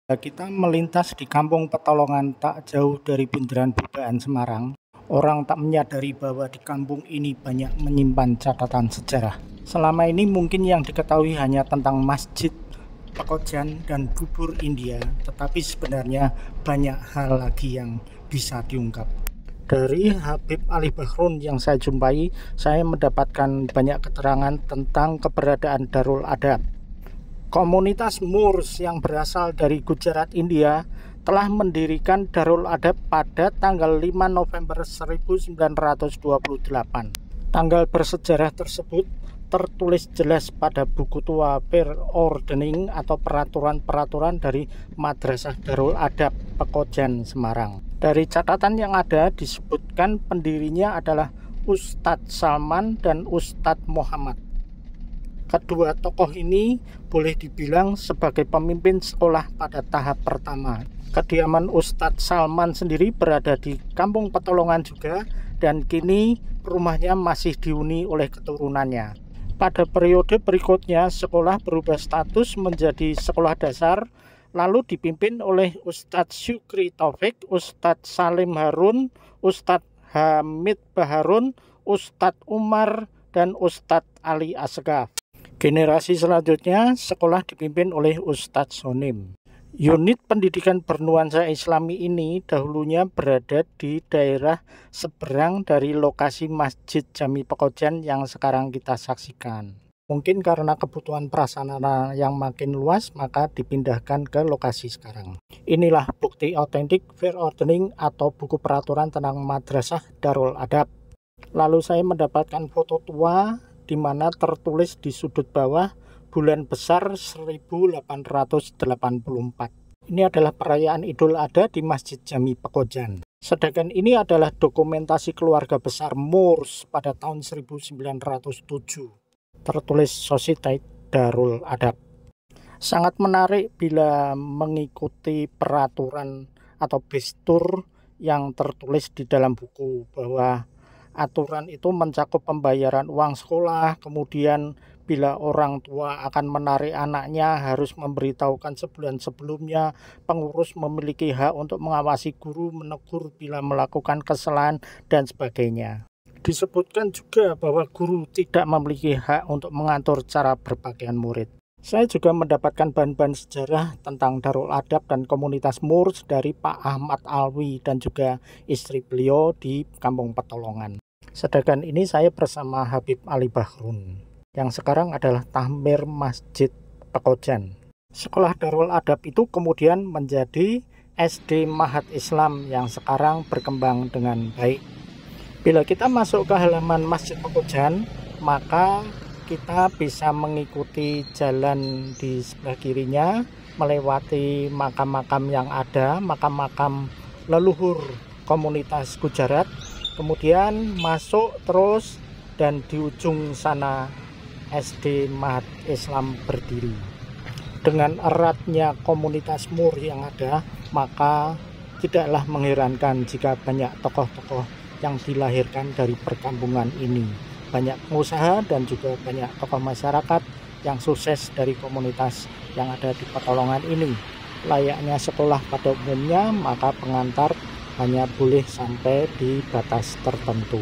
Kita melintas di Kampung Petolongan tak jauh dari Bundaran Budakan Semarang. Orang tak menyadari bahwa di kampung ini banyak menyimpan catatan sejarah. Selama ini mungkin yang diketahui hanya tentang masjid, pekojan, dan bubur India, tetapi sebenarnya banyak hal lagi yang bisa diungkap. Dari Habib Ali Bahrun yang saya jumpai, saya mendapatkan banyak keterangan tentang keberadaan Darul Adab. Komunitas Moors yang berasal dari Gujarat, India, telah mendirikan Darul Adab pada tanggal 5 November 1928. Tanggal bersejarah tersebut tertulis jelas pada buku tua Verordening atau peraturan-peraturan dari Madrasah Darul Adab Pekojan Semarang. Dari catatan yang ada disebutkan pendirinya adalah Ustadz Salman dan Ustadz Muhammad. Kedua tokoh ini boleh dibilang sebagai pemimpin sekolah pada tahap pertama. Kediaman Ustadz Salman sendiri berada di Kampung Petolongan juga, dan kini rumahnya masih dihuni oleh keturunannya. Pada periode berikutnya, sekolah berubah status menjadi sekolah dasar, lalu dipimpin oleh Ustadz Syukri Taufik, Ustadz Salim Harun, Ustadz Hamid Baharun, Ustadz Umar, dan Ustadz Ali Asgaf. Generasi selanjutnya, sekolah dipimpin oleh Ustadz Sonim. Unit pendidikan bernuansa Islami ini dahulunya berada di daerah seberang dari lokasi Masjid Jami Pekojan yang sekarang kita saksikan. Mungkin karena kebutuhan prasarana yang makin luas, maka dipindahkan ke lokasi sekarang. Inilah bukti autentik Verordening atau buku peraturan tentang Madrasah Darul Adab. Lalu saya mendapatkan foto tua di mana tertulis di sudut bawah bulan besar 1884. Ini adalah perayaan Idul Adha di Masjid Jami Pekojan. Sedangkan ini adalah dokumentasi keluarga besar Moors pada tahun 1907. Tertulis Society Darul Adab. Sangat menarik bila mengikuti peraturan atau bestur yang tertulis di dalam buku, bahwa aturan itu mencakup pembayaran uang sekolah, kemudian bila orang tua akan menarik anaknya harus memberitahukan sebulan sebelumnya, pengurus memiliki hak untuk mengawasi guru, menegur bila melakukan kesalahan, dan sebagainya. Disebutkan juga bahwa guru tidak memiliki hak untuk mengatur cara berpakaian murid. Saya juga mendapatkan bahan-bahan sejarah tentang Darul Adab dan komunitas Moors dari Pak Ahmad Alwi dan juga istri beliau di Kampung Petolongan. Sedangkan ini saya bersama Habib Ali Bahrun, yang sekarang adalah Tahmir Masjid Pekojan. Sekolah Darul Adab itu kemudian menjadi SD Mahat Islam yang sekarang berkembang dengan baik. Bila kita masuk ke halaman Masjid Pekojan, maka kita bisa mengikuti jalan di sebelah kirinya, melewati makam-makam yang ada, makam-makam leluhur komunitas Gujarat, kemudian masuk terus dan di ujung sana SD Mahat Islam berdiri. Dengan eratnya komunitas Moor yang ada, maka tidaklah mengherankan jika banyak tokoh-tokoh yang dilahirkan dari perkampungan ini. Banyak pengusaha dan juga banyak tokoh masyarakat yang sukses dari komunitas yang ada di Petolongan ini. Layaknya sekolah pada umumnya, maka pengantar hanya boleh sampai di batas tertentu.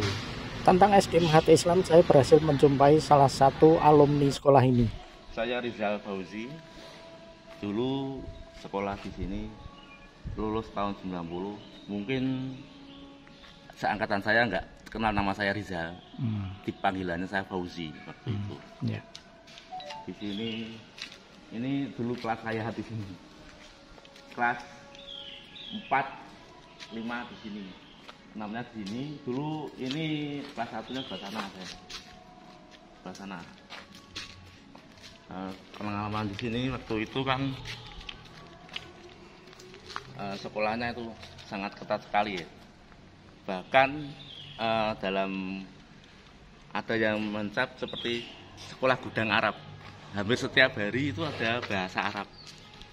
Tentang SD Mahat Islam, saya berhasil menjumpai salah satu alumni sekolah ini. Saya Rizal Fauzi, dulu sekolah di sini, lulus tahun 90. Mungkin seangkatan saya nggak kenal nama saya Rizal, dipanggilannya saya Fauzi waktu itu. Yeah. Di sini, ini dulu kelas saya di sini, kelas 4, 5 di sini, 6-nya di sini. Dulu ini kelas 1-nya sebelah sana, saya sebelah sana. Pengalaman di sini waktu itu kan sekolahnya itu sangat ketat sekali ya. Bahkan dalam ada yang mencap seperti sekolah gudang Arab. Hampir setiap hari itu ada bahasa Arab.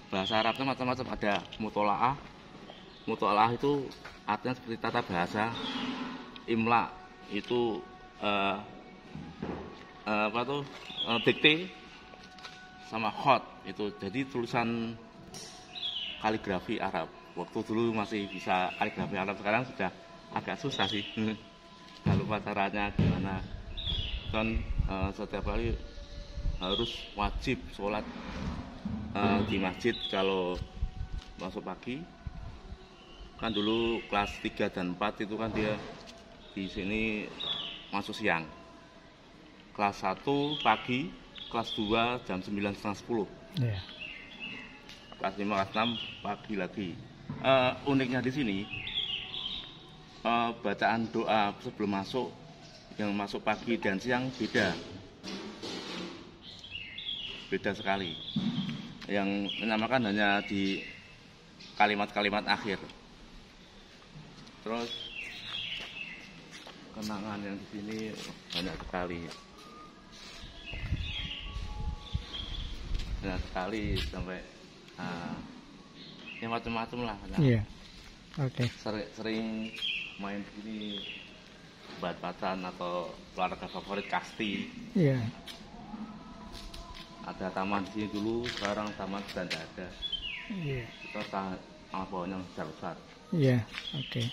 Bahasa Arabnya macam-macam, ada mutolaah. Mutolaah itu artinya seperti tata bahasa. Imla itu dikte, sama khot itu. Jadi tulisan kaligrafi Arab. Waktu dulu masih bisa kaligrafi Arab, sekarang sudah agak susah sih. Nggak lupa caranya gimana. Kan setiap hari harus wajib sholat di masjid kalau masuk pagi. Kan dulu kelas 3 dan 4 itu kan dia di sini masuk siang. Kelas 1 pagi, kelas 2 jam 9:30. Yeah. Kelas 5, kelas 6 pagi lagi. Uniknya di sini bacaan doa sebelum masuk, yang masuk pagi dan siang beda sekali. Yang menamakan hanya di kalimat-kalimat akhir. Terus kenangan yang di sini banyak sekali sampai ya macam-macam lah. Iya. Oke. Sering main di sini, bat-batan atau olahraga favorit kasti. Iya. Ada taman di sini dulu, sekarang taman sudah tidak ada. Iya. Itu sama pohon yang besar-besar. Iya. Oke.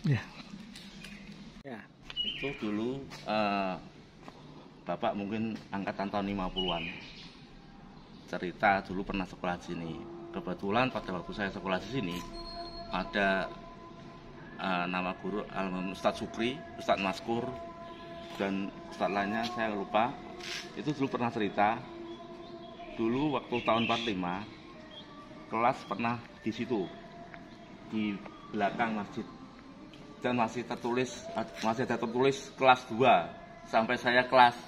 Ya. Ya. Itu dulu Bapak mungkin angkatan tahun 50-an. Cerita dulu pernah sekolah di sini. Kebetulan pada waktu saya sekolah di sini ada nama guru almarhum Ustadz Sukri, Ustadz Maskur, dan Ustadz lainnya saya lupa. Itu dulu pernah cerita. Dulu waktu tahun 45 kelas pernah di situ, di belakang masjid. Dan masih ada tertulis kelas 2 sampai saya kelas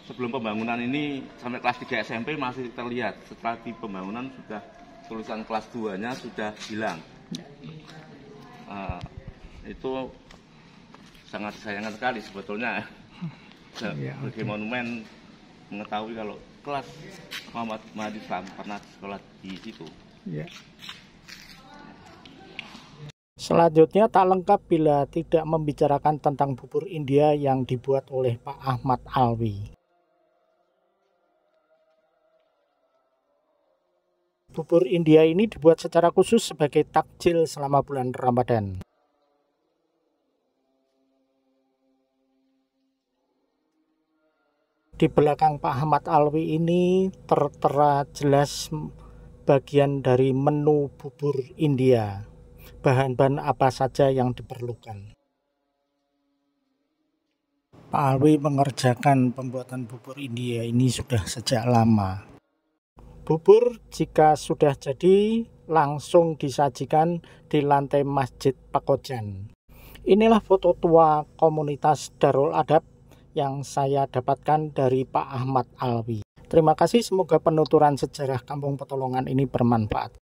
sebelum pembangunan ini sampai kelas 3 SMP masih terlihat. Setelah di pembangunan sudah tulisan kelas 2-nya sudah hilang. Itu sangat disayangkan sekali sebetulnya. Sebagai monumen mengetahui kalau kelas Muhammad Islam pernah sekolah di situ. Ya. Selanjutnya tak lengkap bila tidak membicarakan tentang bubur India yang dibuat oleh Pak Ahmad Alwi. Bubur India ini dibuat secara khusus sebagai takjil selama bulan Ramadan. Di belakang Pak Ahmad Alwi ini tertera jelas bagian dari menu bubur India. Bahan-bahan apa saja yang diperlukan. Pak Alwi mengerjakan pembuatan bubur India ini sudah sejak lama. Bubur jika sudah jadi langsung disajikan di lantai Masjid Pakojan. Inilah foto tua komunitas Darul Adab yang saya dapatkan dari Pak Ahmad Alwi. Terima kasih, semoga penuturan sejarah Kampung Petolongan ini bermanfaat.